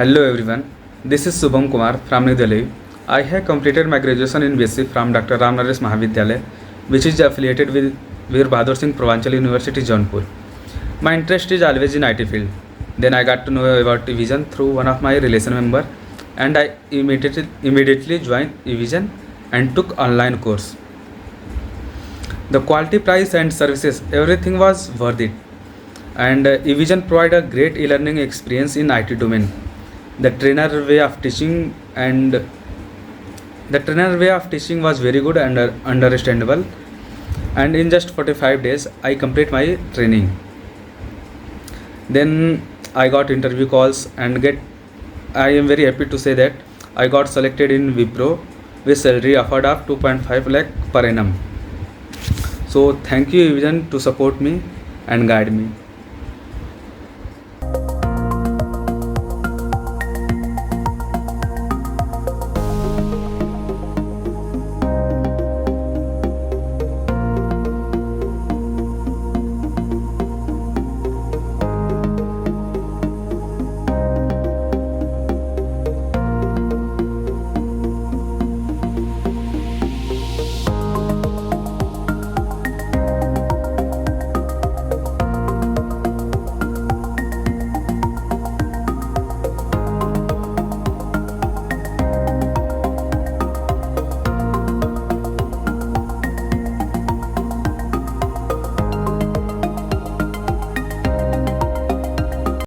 Hello everyone, this is Shubham Kumar from New Delhi. I have completed my graduation in B.Sc from Dr. Naresh Mahavidyalaya, which is affiliated with Veer Bahadur Singh Purvanchal University, Jaunpur. My interest is always in IT field. Then I got to know about Evision through one of my relation member, and I immediately joined Evision and took online course. The quality, price and services, everything was worth it. And Evision provide a great e-learning experience in IT domain. The trainer way of teaching and the trainer way of teaching was very good and understandable. And in just 45 days, I complete my training. Then I got interview calls and get. I am very happy to say that I got selected in WIPRO with salary offered of 2.5 lakh per annum. So thank you Evision to support me and guide me.